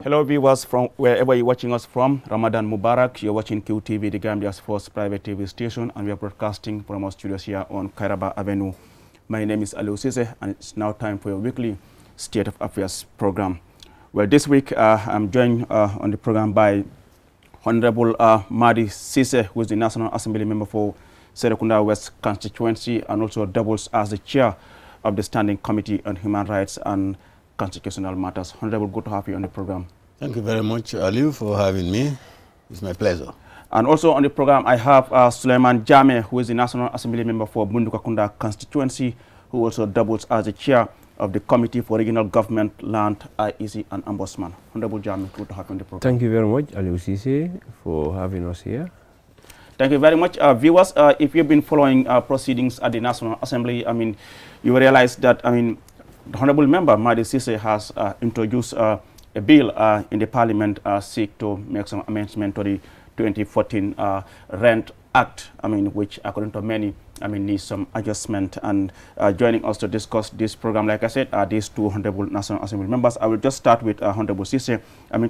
Hello viewers from wherever you're watching us from. Ramadan Mubarak. You're watching QTV, the Gambia's first private TV station, and we are broadcasting from our studios here on Kairaba Avenue. My name is Aliou Cisse, and it's now time for your weekly State of Affairs program. Well, this week I'm joined on the program by Honorable Madi Cisse, who is the National Assembly member for Serekunda West constituency and also doubles as the chair of the Standing Committee on Human Rights and Constitutional Matters. Honorable, good to have you on the program. Thank you very much, Aliou, for having me. It's my pleasure. And also on the program, I have Suleiman Jame, who is the National Assembly member for Bundukakunda constituency, who also doubles as the chair of the Committee for Regional Government, Land, IEC, and Ombudsman. Honorable Jame, good to have you on the program. Thank you very much, Aliou Cisse, for having us here. Thank you very much. Viewers, if you've been following proceedings at the National Assembly, you realize that, the Honorable Member, Madi Cisse, has introduced a bill in the Parliament seek to make some amendment to the 2014 Rent Act, which, according to many, needs some adjustment. And joining us to discuss this program, like I said, are these two Honorable National Assembly members. I will just start with Honorable Cisse.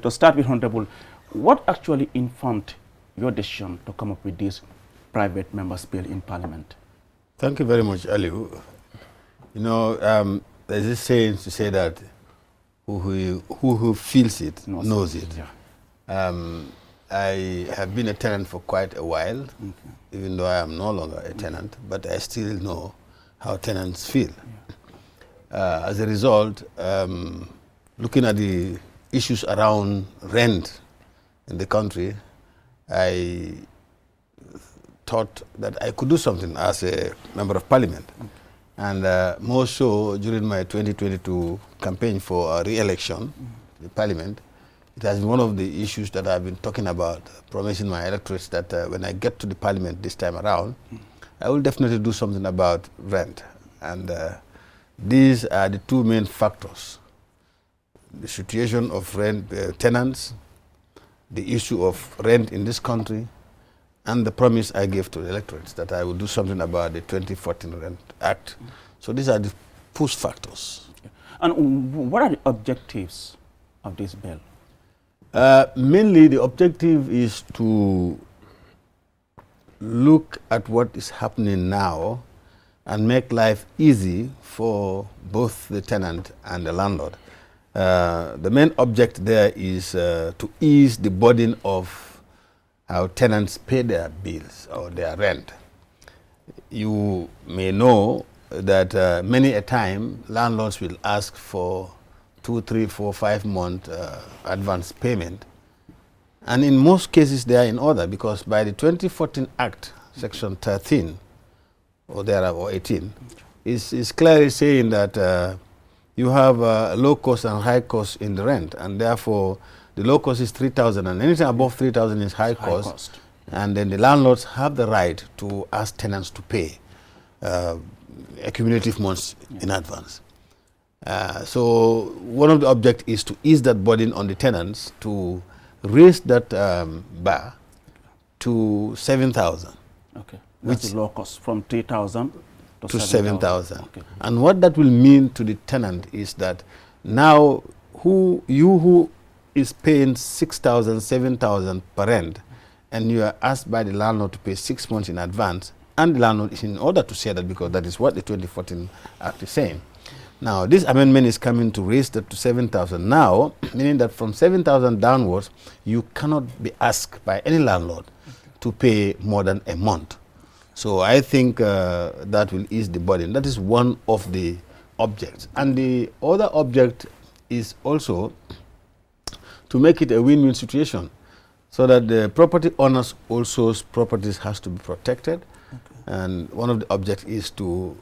To start with, Honorable, what actually informed your decision to come up with this private members' bill in Parliament? Thank you very much, Aliou. You know, there's this saying to say that who feels it knows it. Yeah. I have been a tenant for quite a while, even though I am no longer a tenant, but I still know how tenants feel. Yeah. As a result, looking at the issues around rent in the country, I thought that I could do something as a member of parliament. And more so during my 2022 campaign for re-election, the parliament, it has been one of the issues that I've been talking about, promising my electorates that when I get to the parliament this time around, I will definitely do something about rent. And these are the two main factors: the situation of rent tenants, the issue of rent in this country, and the promise I gave to the electorates that I will do something about the 2014 Rent Act. So these are the push factors. And what are the objectives of this bill? Mainly the objective is to look at what is happening now and make life easy for both the tenant and the landlord. The main object there is to ease the burden of how tenants pay their bills or their rent. You may know that many a time landlords will ask for 2, 3, 4, 5 month advance payment, and in most cases they are in order, because by the 2014 Act, Section 13 or 18, is clearly saying that you have low cost and high cost in the rent, and therefore the low cost is 3,000, and anything above 3,000 is high cost. And then the landlords have the right to ask tenants to pay accumulative months in advance. So one of the objectives is to ease that burden on the tenants, to raise that bar to 7,000. Okay. That's the low cost, from 3,000 to 7,000. Okay. And what that will mean to the tenant is that now who is paying 6,000, 7,000 per rent, and you are asked by the landlord to pay 6 months in advance, and the landlord is in order to say that, because that is what the 2014 Act is saying. Now, this amendment is coming to raise that to 7,000 now, meaning that from 7,000 downwards, you cannot be asked by any landlord to pay more than a month. So I think that will ease the burden. That is one of the objects. And the other object is also to make it a win-win situation, so that the property owners also's properties has to be protected. Okay. And one of the objects is to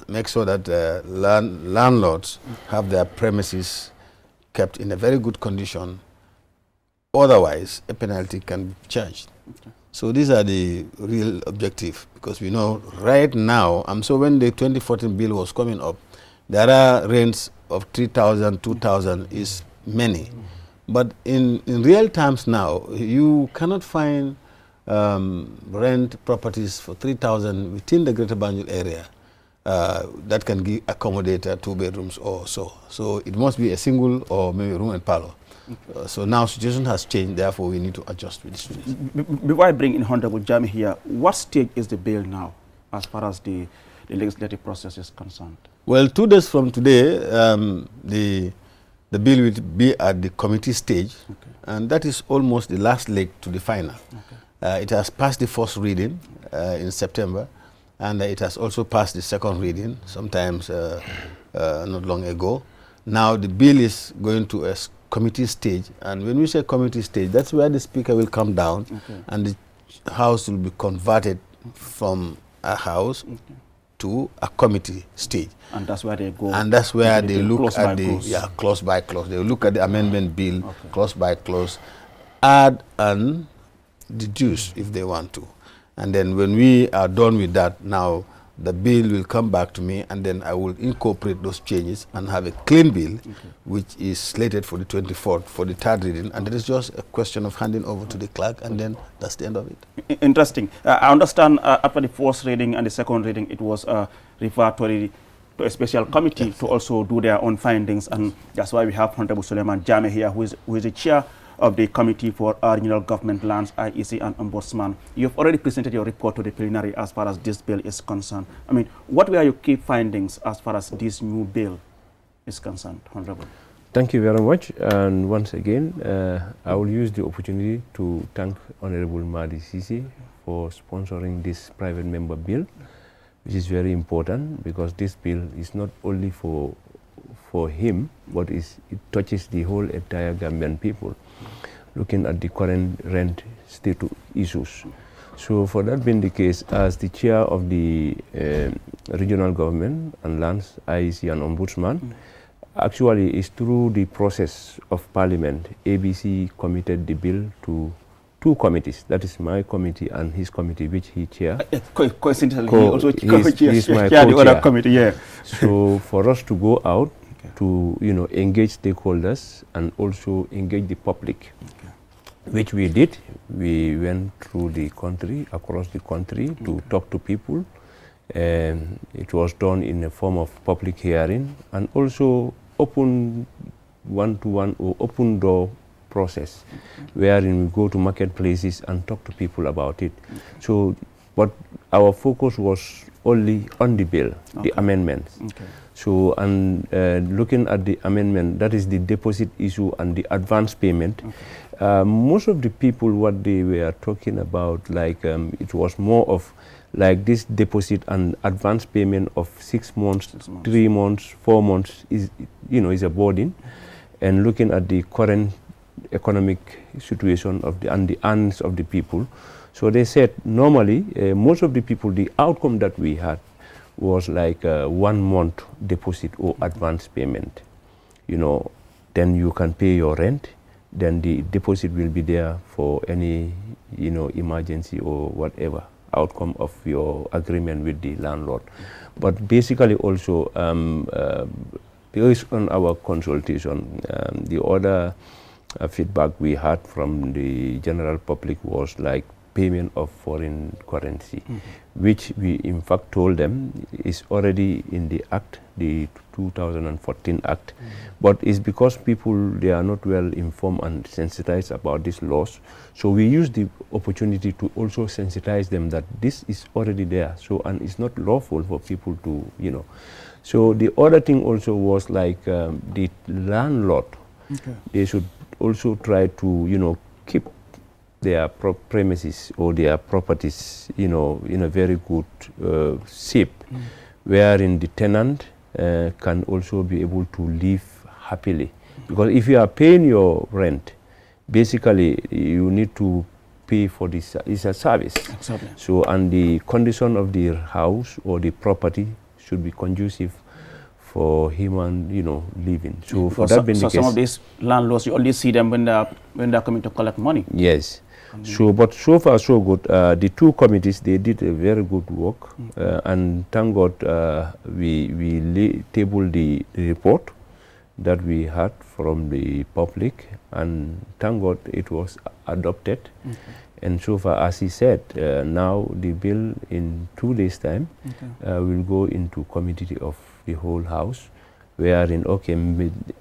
make sure that landlords have their premises kept in a very good condition. Otherwise, a penalty can be charged. Okay. So these are the real objective, because we know right now, so when the 2014 bill was coming up, there are rents of 3,000, 2,000 is many. But in real terms now, you cannot find rent properties for 3,000 within the Greater Banjul area that can accommodate 2 bedrooms or so. So it must be a single or maybe room and parlor. So now situation has changed, therefore we need to adjust with the situation. Before I bring in Honorable Jami here, what stage is the bill now as far as the legislative process is concerned? Well, 2 days from today, the bill will be at the committee stage, and that is almost the last leg to the final. It has passed the first reading in September, and it has also passed the second reading sometimes not long ago. Now the bill is going to a committee stage, and when we say committee stage, that's where the speaker will come down and the house will be converted from a house to a committee stage. And that's where they go. And that's where they look at the clause. Clause by clause. They look at the amendment bill clause by clause, add and deduce if they want to. And then when we are done with that, now the bill will come back to me, and then I will incorporate those changes and have a clean bill, which is slated for the 24th for the 3rd reading. And it is just a question of handing over to the clerk, and then that's the end of it. Interesting. I understand after the first reading and the second reading, it was referred to a special committee to also do their own findings, and that's why we have Honorable Suleiman Jame here, who is the chair of the Committee for Regional Government Lands, IEC, and Ombudsman. You've already presented your report to the plenary as far as this bill is concerned. I mean, what were your key findings as far as this new bill is concerned, Honorable? Thank you very much. And once again, I will use the opportunity to thank Honorable Madi Sisi for sponsoring this private member bill, which is very important because this bill is not only for him, but it touches the whole entire Gambian people, looking at the current rent status issues. So for that being the case, as the chair of the regional government and lands, IEC and Ombudsman, actually it's through the process of Parliament, ABC committed the bill to 2 committees. That is my committee and his committee, which he chairs. Coincidentally, he also he's my chair the other committee, yeah. So for us to go out to engage stakeholders and also engage the public, which we did. We went through the country, across the country, to talk to people. And it was done in a form of public hearing and also open one-to-one or open door process, wherein we go to marketplaces and talk to people about it. So, but our focus was only on the bill, the amendments. So, and looking at the amendment, that is the deposit issue and the advance payment. Most of the people, what they were talking about, like it was more of like this deposit and advance payment of 6 months, 3 months, 4 months is, is a burden. And looking at the current economic situation of and the earnings of the people. So they said normally most of the people, the outcome that we had was like 1 month deposit or advance payment. Then you can pay your rent, then the deposit will be there for any emergency or whatever outcome of your agreement with the landlord. But basically also based on our consultation, the other feedback we had from the general public was like payment of foreign currency, which we in fact told them is already in the act, the 2014 act, but it's because people, they are not well informed and sensitized about these laws. So we use the opportunity to also sensitize them that this is already there, so, and it's not lawful for people to, So the other thing also was like the landlord, they should also try to, keep their premises or their properties, in a very good shape, wherein the tenant can also be able to live happily. Because if you are paying your rent, basically you need to pay for this. It's a service. Exactly. So, and the condition of the house or the property should be conducive for human, living. So for that being the case, some of these landlords, you only see them when they're coming to collect money. Yes. So, but so far so good. The 2 committees, they did a very good work, and thank God we tabled the report, that we had from the public, and thank God it was adopted. And so far, as he said, now the bill in 2 days' time will go into committee of the whole house, wherein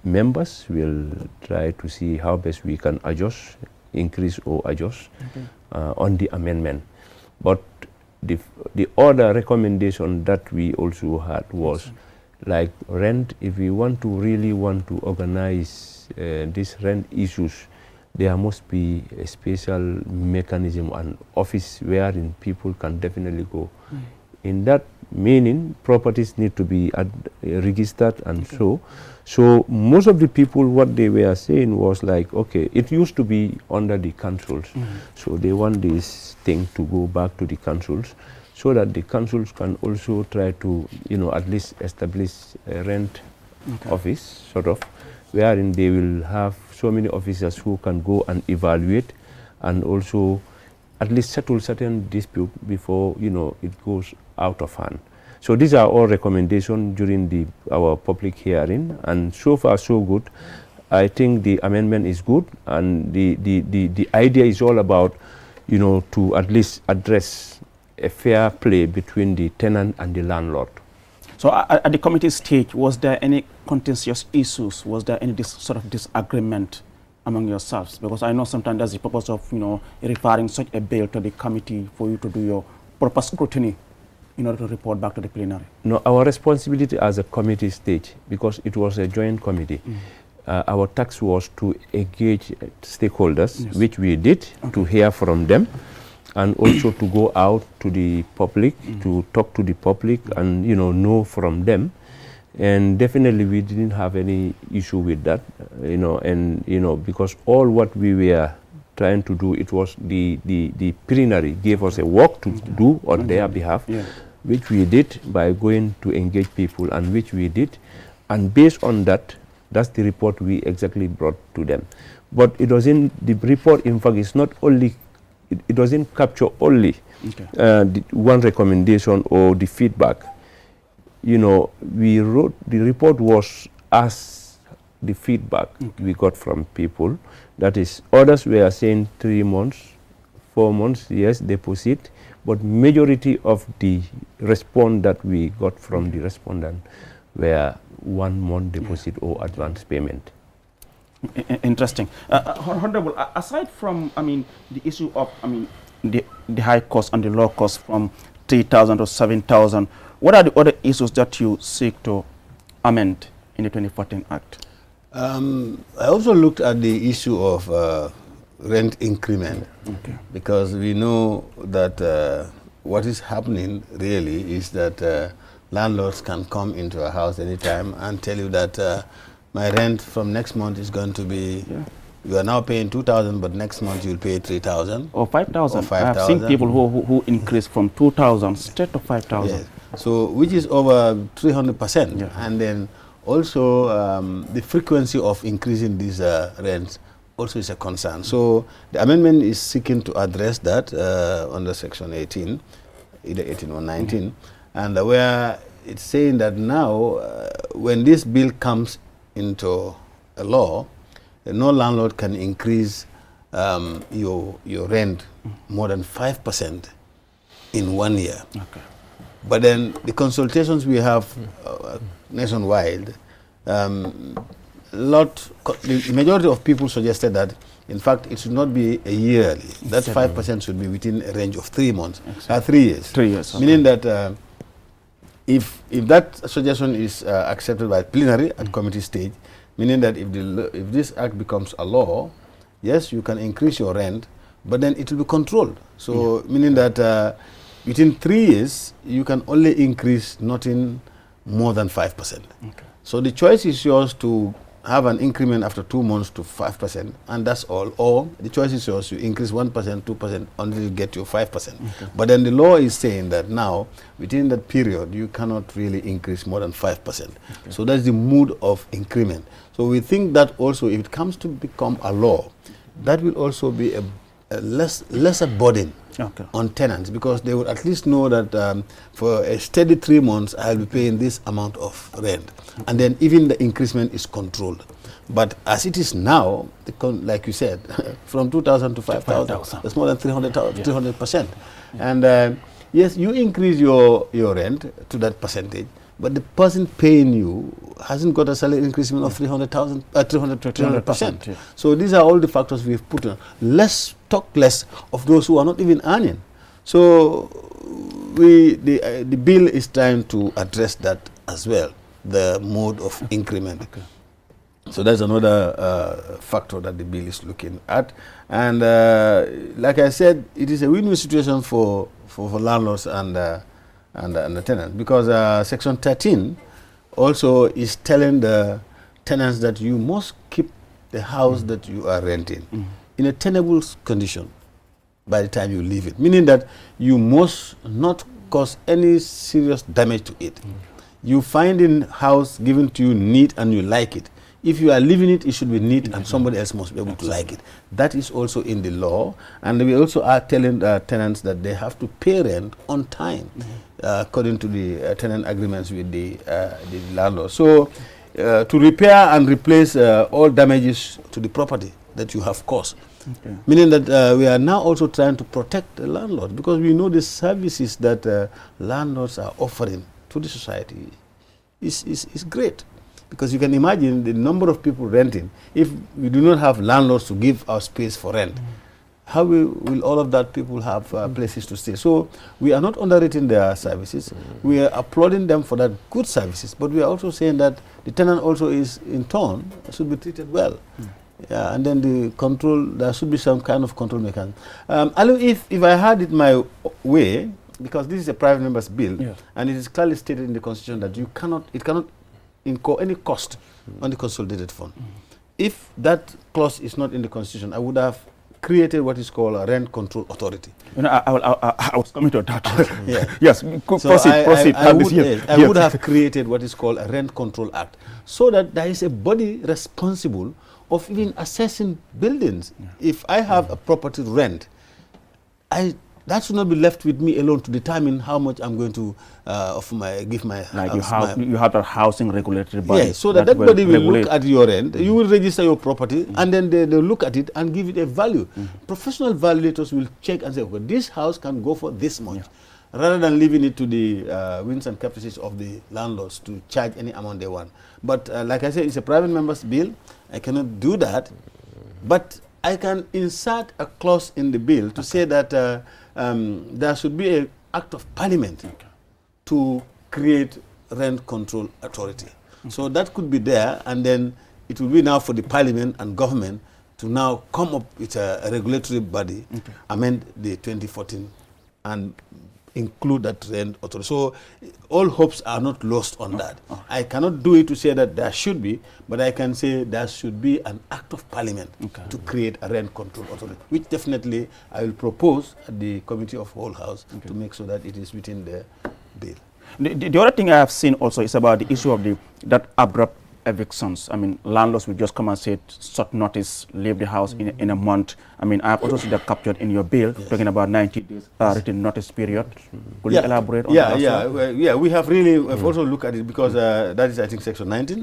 members will try to see how best we can adjust, increase or adjust on the amendment. But the other recommendation that we also had was like rent. If we really want to organize these rent issues, there must be a special mechanism and office wherein people can definitely go. In that meaning, properties need to be registered and so most of the people, what they were saying was like, okay, it used to be under the councils, so they want this thing to go back to the councils, so that the councils can also try to, at least establish a rent office, sort of, wherein they will have so many officers who can go and evaluate and also at least settle certain dispute before, it goes out of hand. So these are all recommendations during our public hearing, and so far so good. I think the amendment is good, and the idea is all about, to at least address a fair play between the tenant and the landlord. So at the committee stage, was there any contentious issues? Was there any sort of disagreement among yourselves? Because I know sometimes there's the purpose of, referring such a bill to the committee for you to do your proper scrutiny in order to report back to the plenary. No, our responsibility as a committee stage, because it was a joint committee, our task was to engage stakeholders, which we did, to hear from them, and also to go out to the public, to talk to the public and, know from them. And definitely we didn't have any issue with that, because all what we were trying to do, it was the plenary gave us a work to do on their behalf, which we did by going to engage people, and which we did. And based on that, that's the report we exactly brought to them. But the report, in fact, is not only, it doesn't capture only the one recommendation or the feedback. We wrote, the report was as the feedback we got from people. That is, others were saying 3 months, 4 months, yes, deposit, but majority of the response that we got from the respondent were 1 month deposit or advance payment. Interesting. Honorable, aside from, the issue of, the high cost and the low cost from 3,000 to 7,000, what are the other issues that you seek to amend in the 2014 Act? I also looked at the issue of rent increment, because we know that what is happening really is that landlords can come into a house anytime and tell you that my rent from next month is going to be, you are now paying 2,000, but next month you'll pay 3,000 or 5,000. I've seen people who increase from 2,000 straight to 5,000. Yes. So which is over 300%, and then also the frequency of increasing these rents also is a concern. So the amendment is seeking to address that under Section 18, either 18 or 19, and where it's saying that now when this bill comes into a law, no landlord can increase your rent more than 5% in 1 year. But then the consultations we have nationwide, the majority of people suggested that, in fact, it should not be a yearly. That 5% should be within a range of 3 months, 3 years. 3 years. Meaning that if that suggestion is accepted by plenary at committee stage, meaning that if this act becomes a law, yes, you can increase your rent, but then it will be controlled. So meaning that within 3 years, you can only increase nothing more than 5%. So the choice is yours to have an increment after 2 months to 5%, and that's all. Or the choice is yours to increase 1%, 2% until you get your 5%. But then the law is saying that now, within that period, you cannot really increase more than 5%. So that's the mood of increment. So we think that also, if it comes to become a law, that will also be a lesser burden on tenants, because they would at least know that for a steady 3 months, I'll be paying this amount of rent. And then even the increment is controlled. But as it is now, like you said, from 2,000 to 5,000, that's more than 300%. And yes, you increase your rent to that percentage, but the person paying you hasn't got a salary increment of 300%. Yeah. So these are all the factors we've put on. Talk less of those who are not even earning. So the bill is trying to address that as well, the mode of increment. Okay. So that's another factor that the bill is looking at. And like I said, it is a win-win situation for landlords and the tenants, because Section 13 also is telling the tenants that you must keep the house that you are renting in a tenable condition by the time you leave it, meaning that you must not cause any serious damage to it. You find in house given to you neat and you like it. If you are living it, it should be neat and somebody else must be able to like it. That is also in the law. And we also are telling tenants that they have to pay rent on time, according to the tenant agreements with the landlord. So to repair and replace all damages to the property that you have caused. Okay. Meaning that we are now also trying to protect the landlord, because we know the services that landlords are offering to the society is great. Because you can imagine the number of people renting. If we do not have landlords to give our space for rent, how will all of that people have places to stay? So we are not underrating their services. We are applauding them for that good services, but we are also saying that the tenant also is, in turn, should be treated well. Yeah, and then the control, there should be some kind of control mechanism. If I had it my way, because this is a private member's bill, and it is clearly stated in the Constitution that it cannot incur any cost on the consolidated fund. If that clause is not in the Constitution, I would have created what is called a rent control authority. You know, I was coming to that. Yeah. Yes, so proceed. I would have created what is called a Rent Control Act, so that there is a body responsible of even assessing buildings. If I have a property to rent, that should not be left with me alone to determine how much I'm going to give my like house. You have a housing regulatory body. Yeah, so that body will look at your rent. You will register your property, and then they'll look at it and give it a value. Professional valuators will check and say, okay, this house can go for this much, rather than leaving it to the whims and caprices of the landlords to charge any amount they want. But like I said, it's a private member's bill. I cannot do that, but I can insert a clause in the bill to say that there should be an act of parliament to create rent control authority. So that could be there, and then it will be now for the parliament and government to now come up with a regulatory body, amend the 2014, and include that rent authority. So all hopes are not lost on that. I cannot do it to say that there should be, but I can say there should be an act of parliament to create a rent control authority, which definitely I will propose at the Committee of Whole House to make sure that it is within the bill. The other thing I have seen also is about the issue of that abrupt evictions. I mean, landlords will just come and say, short notice, leave the house in a month. I mean, I have also seen that captured in your bill, talking about 90 days written notice period. Could you elaborate on that? Yeah, we have really also looked at it, because that is, I think, Section 19.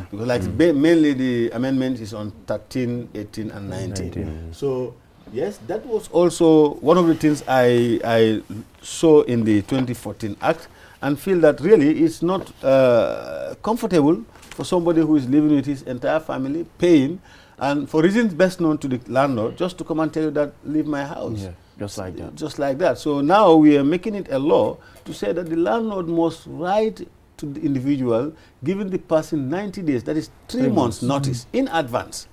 Because like mainly the amendment is on 13, 18, and 19. So, yes, that was also one of the things I saw in the 2014 Act, and feel that really it's not comfortable for somebody who is living with his entire family, paying, and for reasons best known to the landlord, just to come and tell you that, leave my house. Yeah, just like that. Just like that. So now we are making it a law to say that the landlord must write to the individual, giving the person 90 days, that is 3 months notice in advance,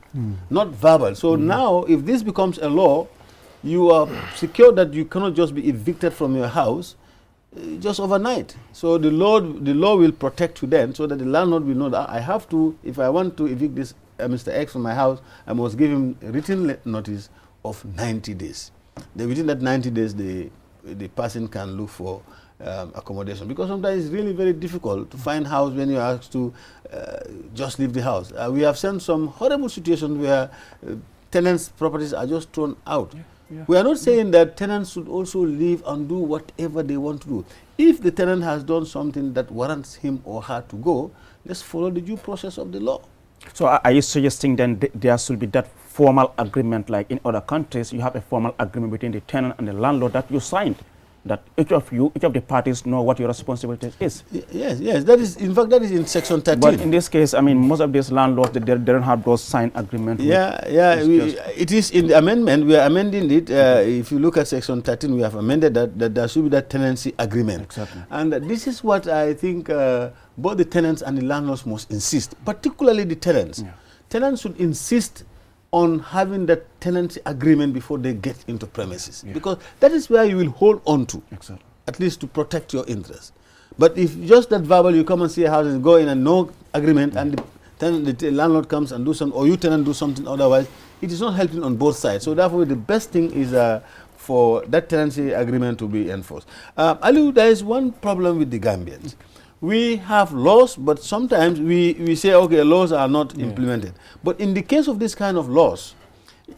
not verbal. So now, if this becomes a law, you are secure that you cannot just be evicted from your house just overnight. So the law will protect you then, so that the landlord will know that I have to, if I want to evict this Mr. X from my house, I must give him a written notice of 90 days. Then within that 90 days, the person can look for accommodation, because sometimes it's really very difficult to find house when you are asked to just leave the house. We have seen some horrible situations where tenants' properties are just thrown out. Yeah. We are not saying that tenants should also leave and do whatever they want to do. If the tenant has done something that warrants him or her to go, let's follow the due process of the law. So are you suggesting then there should be that formal agreement, like in other countries, you have a formal agreement between the tenant and the landlord that you signed, that each of the parties know what your responsibility is? Yes. That is, in fact, that is in Section 13. But in this case, I mean, most of these landlords, they don't have those signed agreements. It is in the amendment. We are amending it. If you look at Section 13, we have amended that there should be that tenancy agreement. Exactly. And this is what I think both the tenants and the landlords must insist, particularly the tenants. Yeah. Tenants should insist on having that tenancy agreement before they get into premises, because that is where you will hold on to, Exactly. at least to protect your interests. But if just that verbal, you come and see a house and go in and no agreement, and the landlord comes and do something, or you tenant do something otherwise, it is not helping on both sides. So therefore, the best thing is for that tenancy agreement to be enforced. Ali, there is one problem with the Gambians. We have laws, but sometimes we say, okay, laws are not implemented. But in the case of this kind of laws,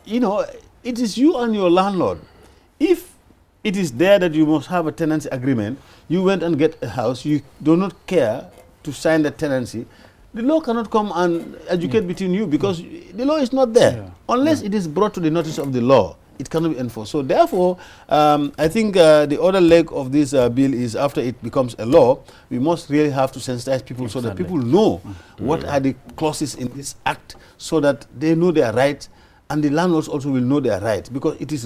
you know, it is you and your landlord. If it is there that you must have a tenancy agreement, you went and get a house, you do not care to sign the tenancy, the law cannot come and educate between you, because the law is not there. Unless it is brought to the notice of the law, it cannot be enforced. So therefore, I think the other leg of this bill is, after it becomes a law, we must really have to sensitize people so that people know what are the clauses in this act, so that they know their rights, and the landlords also will know their rights. Because it is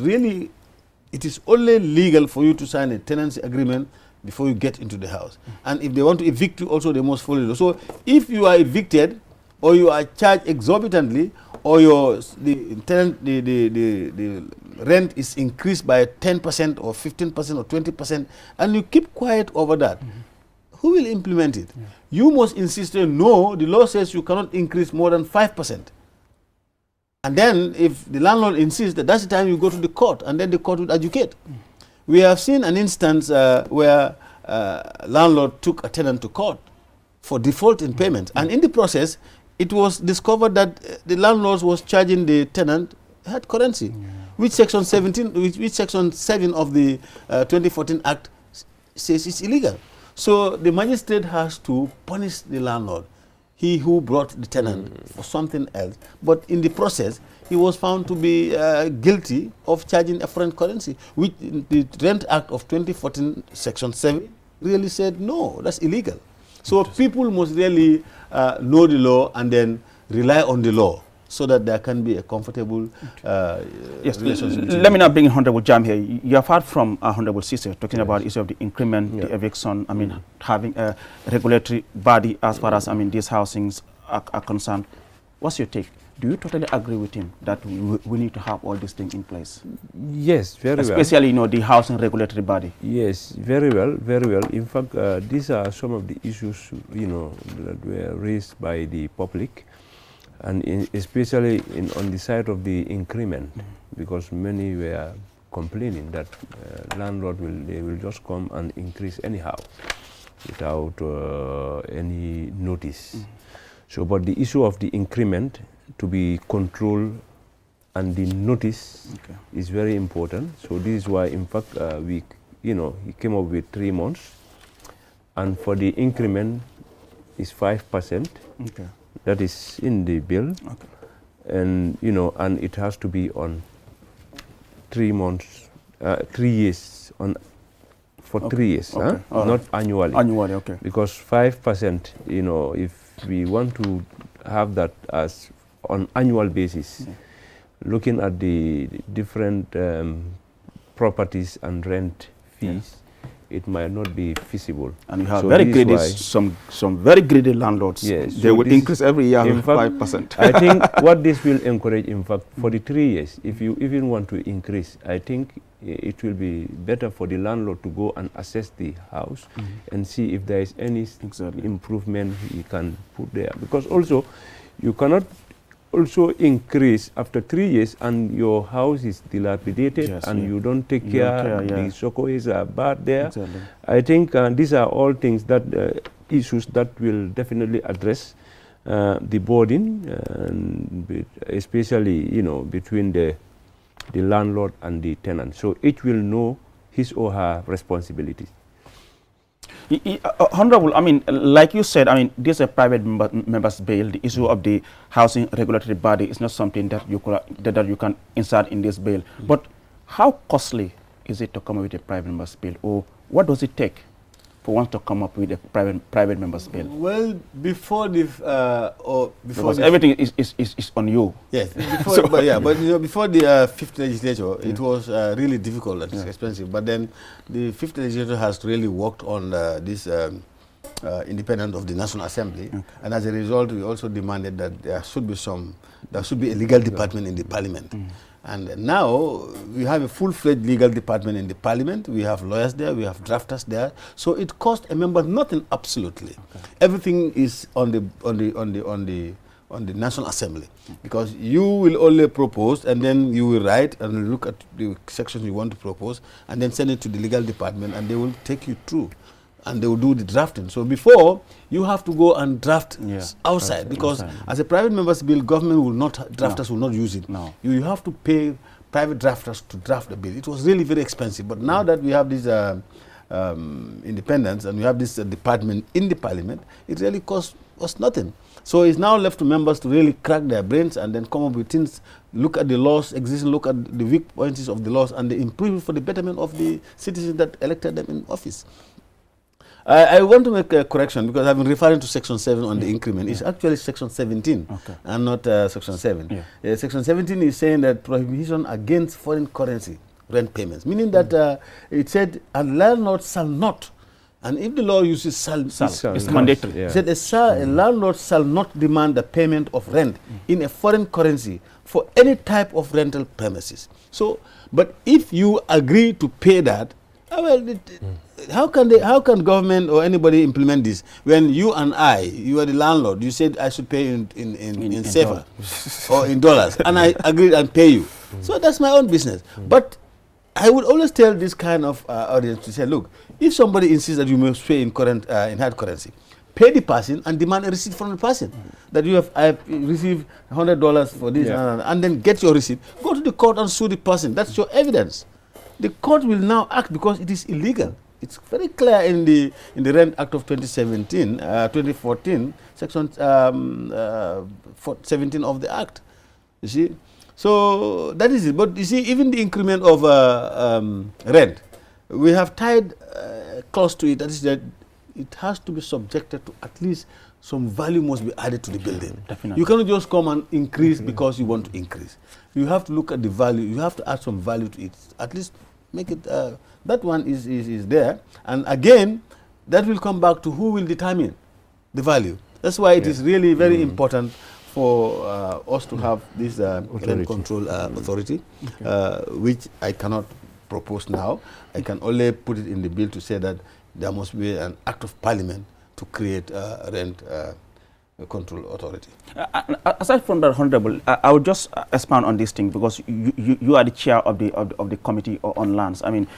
only legal for you to sign a tenancy agreement before you get into the house. And if they want to evict you also, they must follow the law. So if you are evicted, or you are charged exorbitantly, or the rent is increased by 10% or 15% or 20%, and you keep quiet over that, who will implement it? You must insist, no, the law says you cannot increase more than 5%. And then if the landlord insists, that's the time you go to the court, and then the court will educate. We have seen an instance where landlord took a tenant to court for default in payment, and in the process, it was discovered that the landlord was charging the tenant hard currency, which Section 17, which Section 7 of the 2014 Act says is illegal. So the magistrate has to punish the landlord, he who brought the tenant, for something else. But in the process, he was found to be guilty of charging a foreign currency, which the Rent Act of 2014, Section 7, really said, no, that's illegal. So people must really know the law and then rely on the law, so that there can be a comfortable relationship. Let me now bring Honorable Jam here. You have heard from Honorable Sister talking about the issue of the increment, the eviction, I mean, having a regulatory body as far as, I mean, these housings are concerned. What's your take? Do you totally agree with him that we need to have all these things in place? Yes, very well. Especially, you know, the housing regulatory body. Yes, very well, very well. In fact, these are some of the issues, you know, that were raised by the public, and especially on the side of the increment, because many were complaining that landlord will just come and increase anyhow without any notice. So, but the issue of the increment to be controlled and the notice is very important. So this is why, in fact, he came up with 3 months, and for the increment is 5%. Okay. That is in the bill, and and it has to be on 3 months, 3 years for 3 years, not annually. Annually, okay. Because 5%, if we want to have that as on annual basis, looking at the different properties and rent fees, it might not be feasible. And you have very greedy, some very greedy landlords. Yes, they will increase every year with 5%. I think what this will encourage, in fact, for the 3 years, if you even want to increase, I think it will be better for the landlord to go and assess the house and see if there is any improvement he can put there. Because also, you cannot also increase after 3 years and your house is dilapidated and you don't take care, the sockways are bad there. I think these are all things that issues that will definitely address the boarding, especially between the the landlord and the tenant. So each will know his or her responsibilities. Honorable, I mean, like you said, I mean, this is a private member's bill. The issue of the housing regulatory body is not something that you can insert in this bill. But how costly is it to come up with a private member's bill, or what does it take for one to come up with a private member's bill? Well, because everything is on you. Yes, before, but you know, before the fifth legislature, it was really difficult and expensive. But then the fifth legislature has really worked on this independent of the National Assembly, and as a result, we also demanded that there should be a legal department in the Parliament. And now we have a full-fledged legal department in the Parliament. We have lawyers there, we have drafters there. So it costs a member nothing, absolutely. Everything is on the National Assembly, because you will only propose, and then you will write and look at the sections you want to propose, and then send it to the legal department, and they will take you through, and they will do the drafting. So before, you have to go and draft outside, because as a private member's bill, government will not, drafters will not use it. No. You have to pay private drafters to draft the bill. It was really very expensive. But now that we have this independence and we have this department in the Parliament, it really costs us nothing. So it's now left to members to really crack their brains and then come up with things, look at the laws existing, look at the weak points of the laws, and they improve it for the betterment of the citizens that elected them in office. I want to make a correction, because I've been referring to Section 7 on the increment. It's actually Section 17 and not Section 7. Section 17 is saying that prohibition against foreign currency rent payments, meaning that it said a landlord shall not, and if the law uses shall, it's mandatory. It said a landlord shall not demand the payment of rent in a foreign currency for any type of rental premises. So, but if you agree to pay that, well, how can government or anybody implement this when you and you are the landlord, you said I should pay in SEPA or in dollars, and I agreed and pay you. So that's my own business. But I would always tell this kind of audience to say, look, if somebody insists that you must pay in hard currency, pay the person and demand a receipt from the person that I've received $100 for this, and then get your receipt, go to the court and sue the person. That's your evidence. The court will now act because it is illegal. It's very clear in the Rent Act of 2014, Section 17 of the Act. You see, so that is it. But you see, even the increment of rent, we have tied clause to it. That is that it has to be subjected to at least some value must be added to the building. Definitely. You cannot just come and increase because you want to increase. You have to look at the value. You have to add some value to it. At least make it, that one is there. And again, that will come back to who will determine the value. That's why it is really very important for us to have this rent control authority, which I cannot propose now. I can only put it in the bill to say that there must be an act of parliament to create a rent control authority. Aside from that, Honorable, I would just expand on this thing, because you are the chair of the committee on lands. I mean,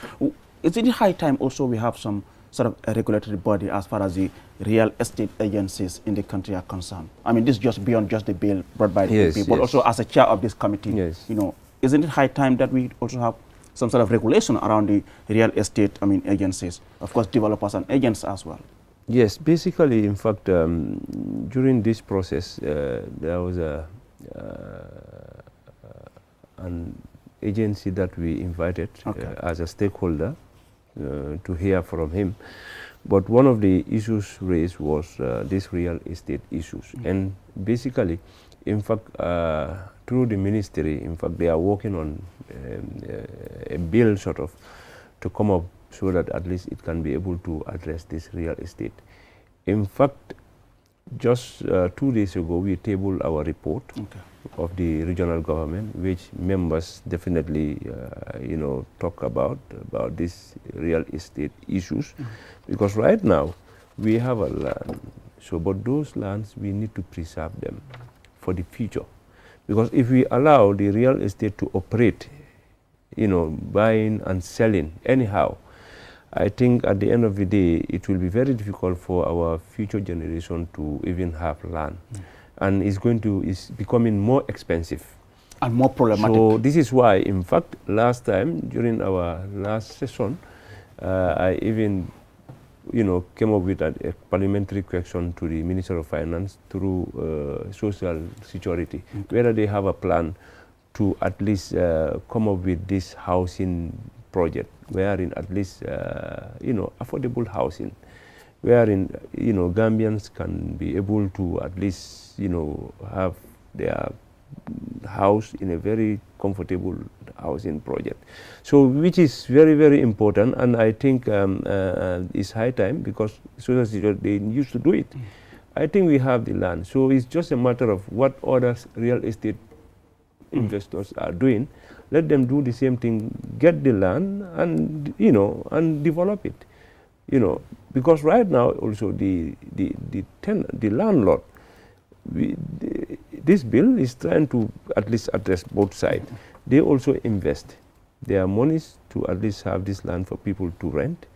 is it high time also we have some sort of a regulatory body as far as the real estate agencies in the country are concerned? I mean, this is just beyond just the bill brought by the people, but also as a chair of this committee, you know, isn't it high time that we also have some sort of regulation around the real estate, agencies, of course, developers and agents as well? Yes, basically, in fact, during this process, there was an agency that we invited as a stakeholder to hear from him. But one of the issues raised was these real estate issues. And basically, in fact, through the ministry, in fact, they are working on a bill sort of to come up so that at least it can be able to address this real estate. In fact, just 2 days ago, we tabled our report of the regional government, which members definitely, talk about these real estate issues. Because right now, we have a land, but those lands, we need to preserve them for the future. Because if we allow the real estate to operate, buying and selling anyhow, I think at the end of the day, it will be very difficult for our future generation to even have land. And it's becoming more expensive And more problematic. So this is why, in fact, last time during our last session, I even, came up with a parliamentary question to the Minister of Finance through Social Security, whether they have a plan to at least come up with this housing project, wherein at least, affordable housing, wherein, Gambians can be able to at least, have their house in a very comfortable housing project. So which is very, very important, and I think it's high time, because Social Security, they used to do it. I think we have the land, so it's just a matter of what other real estate investors are doing. Let them do the same thing, get the land, and and develop it. Because right now also the landlord, this bill is trying to at least address both sides. They also invest their monies to at least have this land for people to rent,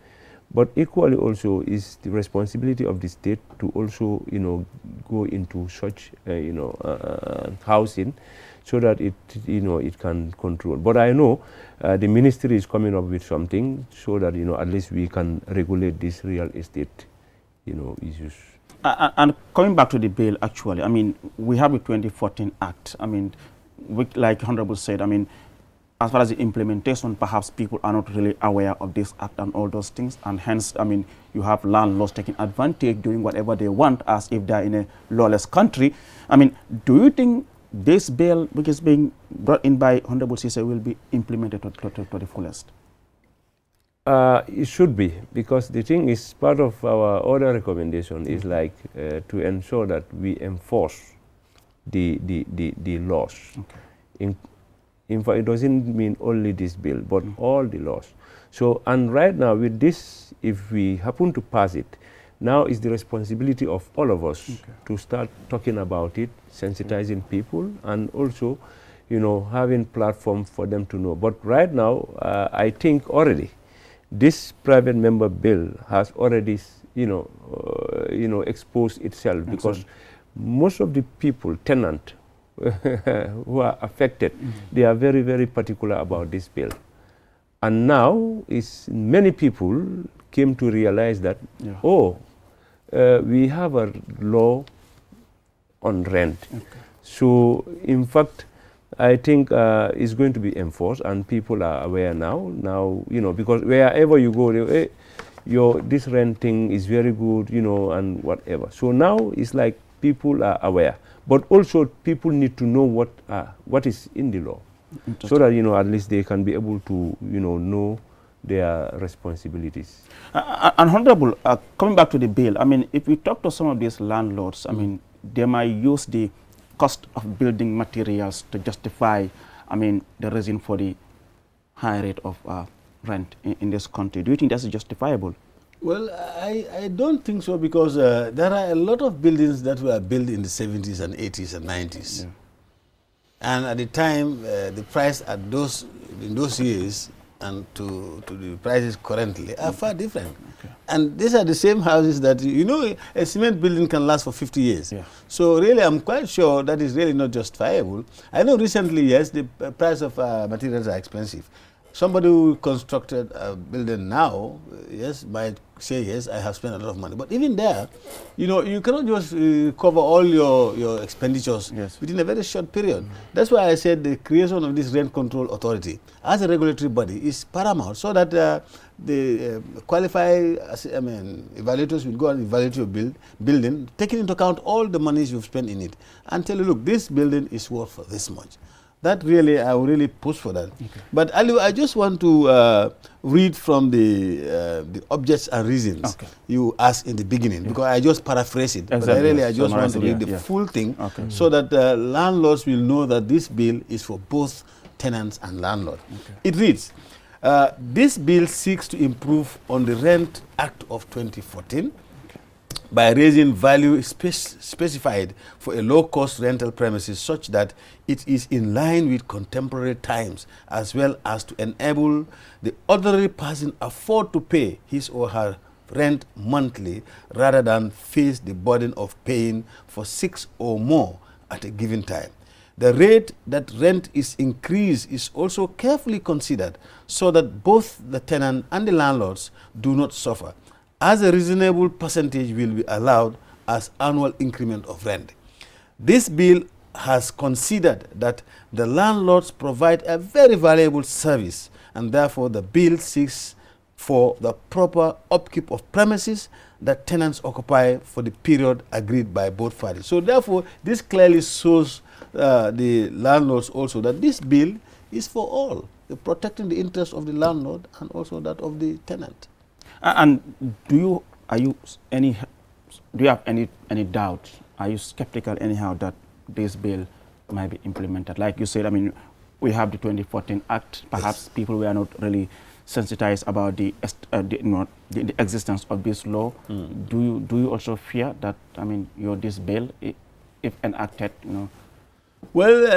but equally also is the responsibility of the state to also go into such housing, so that it it can control. But I know the ministry is coming up with something, so that at least we can regulate this real estate issues. And coming back to the bill, actually, I mean, we have the 2014 Act. I mean, like Honorable said, I mean, as far as the implementation, perhaps people are not really aware of this Act and all those things. And hence, I mean, you have landlords taking advantage, doing whatever they want, as if they're in a lawless country. I mean, do you think this bill, which is being brought in by Honorable Cisse, will be implemented to the fullest? It should be, because the thing is, part of our other recommendation is like to ensure that we enforce the laws. Okay. In fact, it doesn't mean only this bill, but all the laws. So, and right now with this, if we happen to pass it, now is the responsibility of all of us to start talking about it, sensitizing people, and also, having platform for them to know. But right now, I think already, this private member bill has already, exposed itself, because most of the people, tenant, who are affected, they are very, very particular about this bill. And now, many people came to realize that, we have a law on rent. Okay. So, in fact, I think it's going to be enforced, and people are aware now. Now, because wherever you go, they, hey, this rent thing is very good, and whatever. So now it's like people are aware, but also people need to know what is in the law, so that at least they can be able to know their responsibilities. And Honorable, coming back to the bill, I mean, if we talk to some of these landlords, I mean, they might use the cost of building materials to justify, I mean, the reason for the high rate of rent in this country. Do you think that's justifiable? Well, I don't think so, because there are a lot of buildings that were built in the 70s and 80s and 90s. Yeah. And at the time, the price in those years and to the prices currently are far different. Okay. And these are the same houses that, a cement building can last for 50 years. Yeah. So really, I'm quite sure that is really not justifiable. I know recently, yes, the price of materials are expensive. Somebody who constructed a building now, yes, might say, yes, I have spent a lot of money. But even there, you cannot just cover all your expenditures within a very short period. That's why I said the creation of this rent control authority as a regulatory body is paramount, so that the qualified, evaluators will go and evaluate your building, taking into account all the monies you've spent in it, and tell you, look, this building is worth for this much. That really, I will really push for that. Okay. But Ali, I just want to read from the objects and reasons you asked in the beginning, because I just paraphrase it. Exactly. But I just want to read the full thing, so that landlords will know that this bill is for both tenants and landlord. Okay. It reads, this bill seeks to improve on the Rent Act of 2014 by raising value specified for a low-cost rental premises, such that it is in line with contemporary times, as well as to enable the ordinary person afford to pay his or her rent monthly, rather than face the burden of paying for 6 or more at a given time. the rate that rent is increased is also carefully considered so that both the tenant and the landlords do not suffer, as a reasonable percentage will be allowed as annual increment of rent. This bill has considered that the landlords provide a very valuable service, and therefore the bill seeks for the proper upkeep of premises that tenants occupy for the period agreed by both parties. So therefore, this clearly shows the landlords also that this bill is for all, protecting the interest of the landlord and also that of the tenant. And do you have any doubt? Are you skeptical anyhow that this bill might be implemented? Like you said, I mean, we have the 2014 Act. Perhaps yes, people were not really sensitized about the existence of this law. Do you also fear that, I mean, this bill, if enacted, well,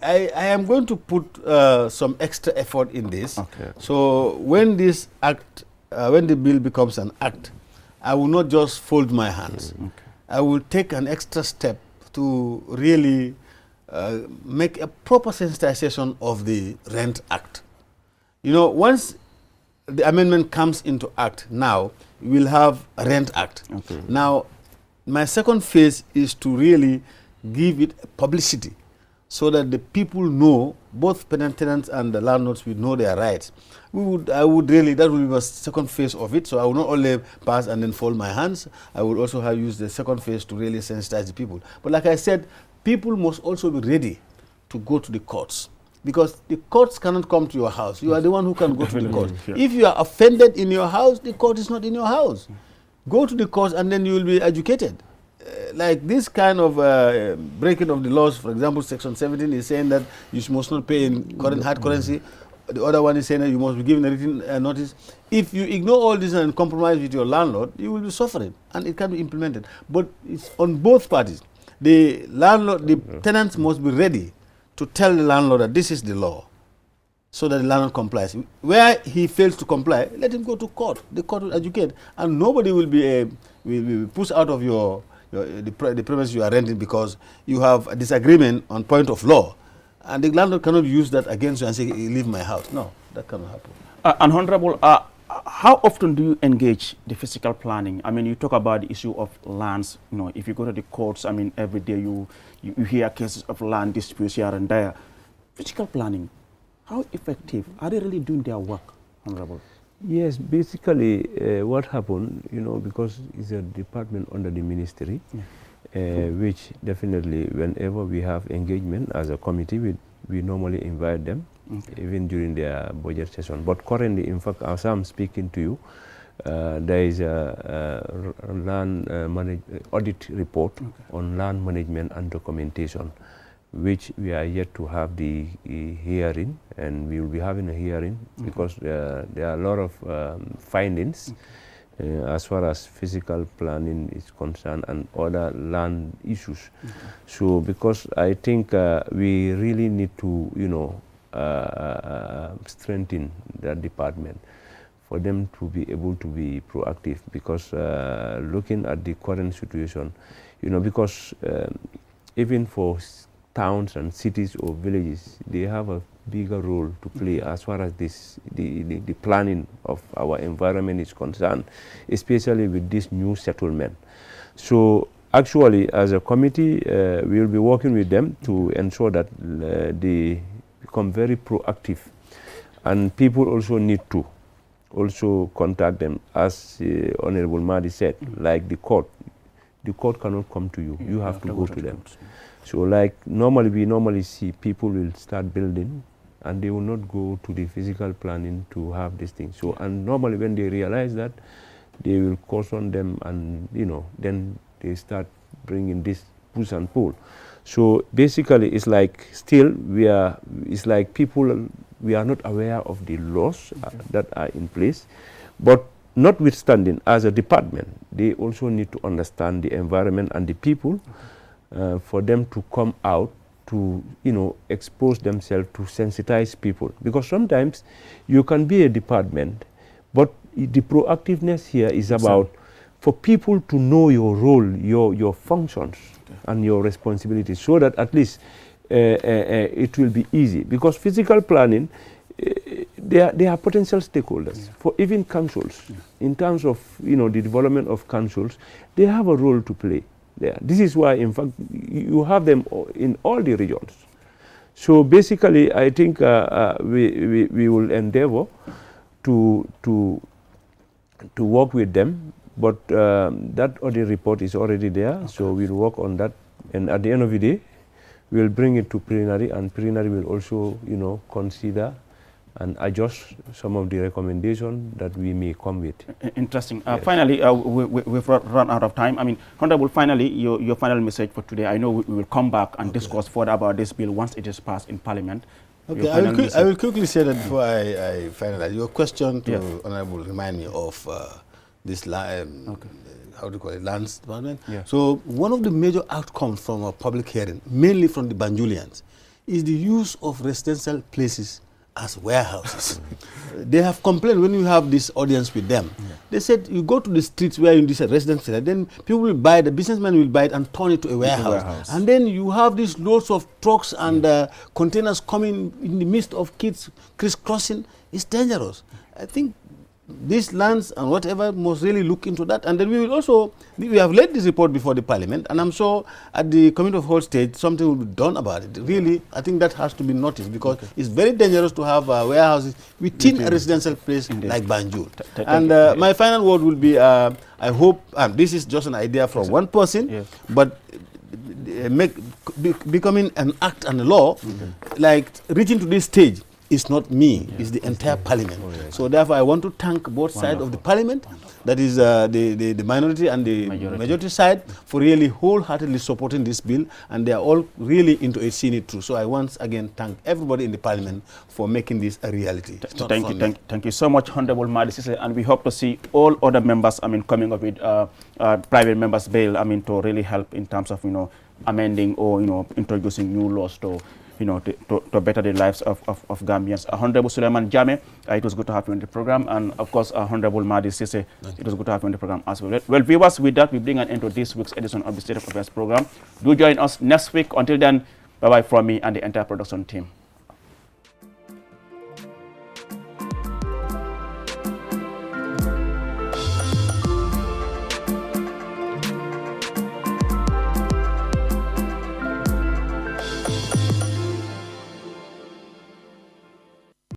I am going to put some extra effort in this. Okay. So when this act, when the bill becomes an act, I will not just fold my hands. Okay. I will take an extra step to really make a proper sensitization of the Rent Act. Once the amendment comes into act, now we will have a Rent Act. Okay. Now, my second phase is to really give it publicity so that the people know, both tenants and the landlords will know their rights. That will be my second phase of it. So I will not only pass and then fold my hands. I will also use the second phase to really sensitize the people. But like I said, people must also be ready to go to the courts, because the courts cannot come to your house. You are the one who can go to the court. Yeah. If you are offended in your house, the court is not in your house. Go to the courts and then you will be educated. Like this kind of breaking of the laws, for example, Section 17 is saying that you must not pay in hard currency. The other one is saying that you must be given a written notice. If you ignore all this and compromise with your landlord, you will be suffering, and it can be implemented. But it's on both parties. The tenants must be ready to tell the landlord that this is the law, so that the landlord complies. Where he fails to comply, let him go to court. The court will educate, and nobody will be pushed out of the premise you are renting because you have a disagreement on point of law, and the landlord cannot use that against you and say, leave my house. No, that cannot happen. And Honorable, how often do you engage the physical planning? I mean, you talk about the issue of lands. If you go to the courts, I mean, every day you hear cases of land disputes here and there. Physical planning, how effective? Are they really doing their work, Honorable? Yes, basically what happened, because it's a department under the ministry, which definitely whenever we have engagement as a committee, we normally invite them, even during their budget session. But currently, in fact, as I'm speaking to you, there is a land audit report on land management and documentation, which we are yet to have the hearing, and we will be having a hearing because there are a lot of findings as far as physical planning is concerned and other land issues. So because I think we really need to, strengthen that department for them to be able to be proactive, because looking at the current situation, because even for towns and cities or villages, they have a bigger role to play as far as the planning of our environment is concerned, especially with this new settlement. So actually, as a committee, we will be working with them to ensure that they become very proactive, and people also need to also contact them, as Honorable Mahdi said, like the court. The court cannot come to you. You have to go to them. So like we normally see people will start building and they will not go to the physical planning to have this thing. So, and normally when they realize that, they will caution them, and then they start bringing this push and pull. So basically it's like still we are not aware of the laws that are in place, but notwithstanding, as a department, they also need to understand the environment and the people, for them to come out to expose themselves, to sensitize people, because sometimes you can be a department, but the proactiveness here is about for people to know your role, your functions, and your responsibilities, so that at least it will be easy. Because physical planning, they are potential stakeholders for even councils. In terms of the development of councils, they have a role to play there. This is why, in fact, you have them in all the regions. So basically, I think we will endeavor to work with them, but that audit report is already there, so we'll work on that, and at the end of the day, we'll bring it to plenary, and plenary will also, consider and adjust some of the recommendations that we may come with. Interesting. Yes. Finally, we've run out of time. I mean, Honorable, finally, your final message for today. I know we will come back and discuss further about this bill once it is passed in Parliament. Okay, I will quickly say that before I finalize. Your question to Honorable remind me of this, how do you call it, lands department. Yeah. So one of the major outcomes from a public hearing, mainly from the Banjulians, is the use of residential places as warehouses. They have complained when you have this audience with them. They said you go to the streets where you this residential, then people will buy, the businessmen will buy it and turn it to a warehouse. And then you have these loads of trucks and containers coming in the midst of kids crisscrossing. It's dangerous. I think these lands and whatever must really look into that. And then we will also, we have laid this report before the Parliament, and I'm sure at the Committee of Whole State something will be done about it. Really, I think that has to be noticed, because it's very dangerous to have warehouses within a residential place like Banjul. And my final word will be, I hope, this is just an idea from one person, but becoming an act and a law, like reaching to this stage, it's not me, it's the entire Parliament. So therefore I want to thank both sides of the Parliament, that is the minority and the majority side, for really wholeheartedly supporting this bill, and they are all really into it, seeing it through. So I once again thank everybody in the Parliament for making this a reality. Thank you so much, Honorable Madi Sise, and we hope to see all other members, coming up with private members' bill, to really help in terms of, amending or, introducing new laws to to better the lives of Gambians. Honorable Suleiman Jame, it was good to have you on the program, and of course, Honorable Madi Sise, it was good to have you on the program as well. Well, viewers, with that, we bring an end to this week's edition of the State of Affairs program. Do join us next week. Until then, bye-bye from me and the entire production team.